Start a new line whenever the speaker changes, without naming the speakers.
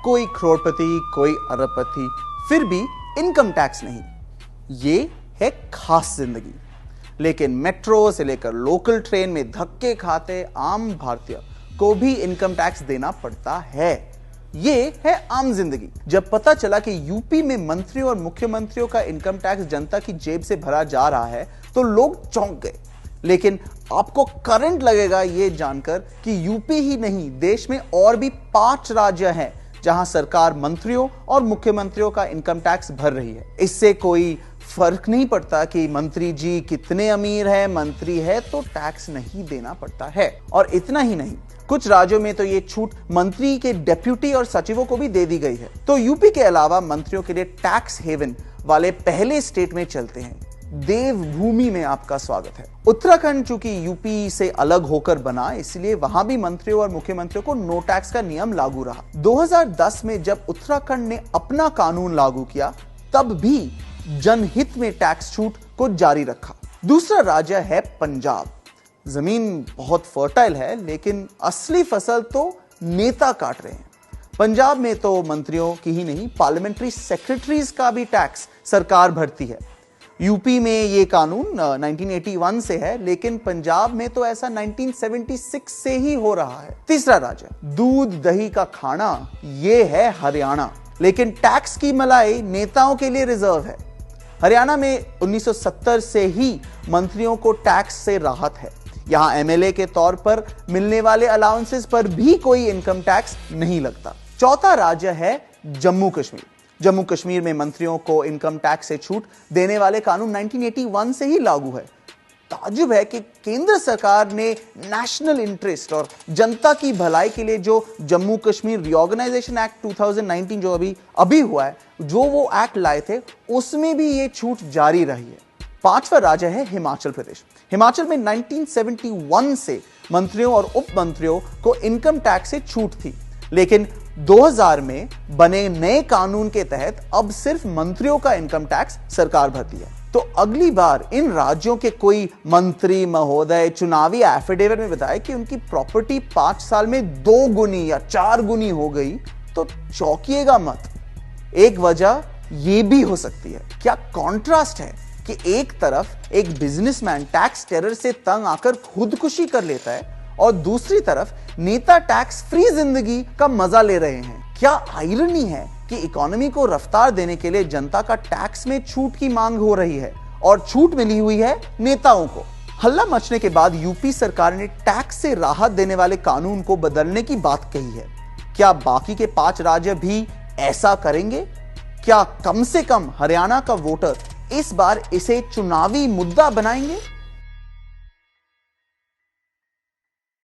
कोई करोड़पति, कोई अरबपति, फिर भी इनकम टैक्स नहीं। ये है खास जिंदगी। लेकिन मेट्रो से लेकर लोकल ट्रेन में धक्के खाते आम भारतीय को भी इनकम टैक्स देना पड़ता है। ये है आम जिंदगी। जब पता चला कि यूपी में मंत्रियों और मुख्यमंत्रियों का इनकम टैक्स जनता की जेब से भरा जा रहा है तो लोग चौंक गए। लेकिन आपको करंट लगेगा यह जानकर कि यूपी ही नहीं, देश में और भी 5 राज्य हैं जहां सरकार मंत्रियों और मुख्यमंत्रियों का इनकम टैक्स भर रही है। इससे कोई फर्क नहीं पड़ता कि मंत्री जी कितने अमीर है, मंत्री है तो टैक्स नहीं देना पड़ता है। और इतना ही नहीं, कुछ राज्यों में तो ये छूट मंत्री के डेप्यूटी और सचिवों को भी दे दी गई है। तो यूपी के अलावा मंत्रियों के लिए टैक्स हेवन वाले पहले स्टेट में चलते हैं। देवभूमि में आपका स्वागत है। उत्तराखंड चूंकि यूपी से अलग होकर बना, इसलिए वहां भी मंत्रियों और मुख्यमंत्रियों को नो टैक्स का नियम लागू रहा। 2010 में जब उत्तराखंड ने अपना कानून लागू किया, तब भी जनहित में टैक्स छूट को जारी रखा। दूसरा राज्य है पंजाब। जमीन बहुत फर्टाइल है, लेकिन असली फसल तो नेता काट रहे हैं। पंजाब में तो मंत्रियों की ही नहीं, पार्लियामेंट्री सेक्रेटरीज का भी टैक्स सरकार भरती है। यूपी में ये कानून 1981 से है, लेकिन पंजाब में तो ऐसा 1976 से ही हो रहा है। तीसरा राज्य दूध दही का खाना, ये है हरियाणा। लेकिन टैक्स की मलाई नेताओं के लिए रिजर्व है। हरियाणा में 1970 से ही मंत्रियों को टैक्स से राहत है। यहां एमएलए के तौर पर मिलने वाले अलाउंसेस पर भी कोई इनकम टैक्स नहीं लगता। चौथा राज्य है जम्मू कश्मीर। जम्मू कश्मीर में मंत्रियों को इनकम टैक्स से छूट देने वाले कानून 1981 से ही लागू है। ताज्जुब है कि केंद्र सरकार ने नेशनल इंटरेस्ट और जनता की भलाई के लिए जो जम्मू कश्मीर रिऑर्गेनाइजेशन एक्ट 2019 जो अभी हुआ है, जो वो एक्ट लाए थे, उसमें भी ये छूट जारी रही है। पांचवा राज्य है हिमाचल प्रदेश। हिमाचल में 1971 से मंत्रियों और उप मंत्रियों को इनकम टैक्स से छूट थी, लेकिन 2000 में बने नए कानून के तहत अब सिर्फ मंत्रियों का इनकम टैक्स सरकार भरती है। तो अगली बार इन राज्यों के कोई मंत्री महोदय चुनावी एफिडेविट में बताए कि उनकी प्रॉपर्टी 5 साल में 2 गुनी या 4 गुनी हो गई, तो चौंकिएगा मत। एक वजह यह भी हो सकती है। क्या कॉन्ट्रास्ट है कि एक तरफ एक बिजनेसमैन टैक्स टेरर से तंग आकर खुदकुशी कर लेता है और दूसरी तरफ नेता टैक्स फ्री जिंदगी का मजा ले रहे हैं। क्या आयरनी है कि इकोनॉमी को रफ्तार देने के लिए जनता का टैक्स में छूट की मांग हो रही है और छूट मिली हुई है नेताओं को। हल्ला मचने के बाद यूपी सरकार ने टैक्स से राहत देने वाले कानून को बदलने की बात कही है। क्या बाकी के 5 राज्य भी ऐसा करेंगे? क्या कम से कम हरियाणा का वोटर इस बार इसे चुनावी मुद्दा बनाएंगे?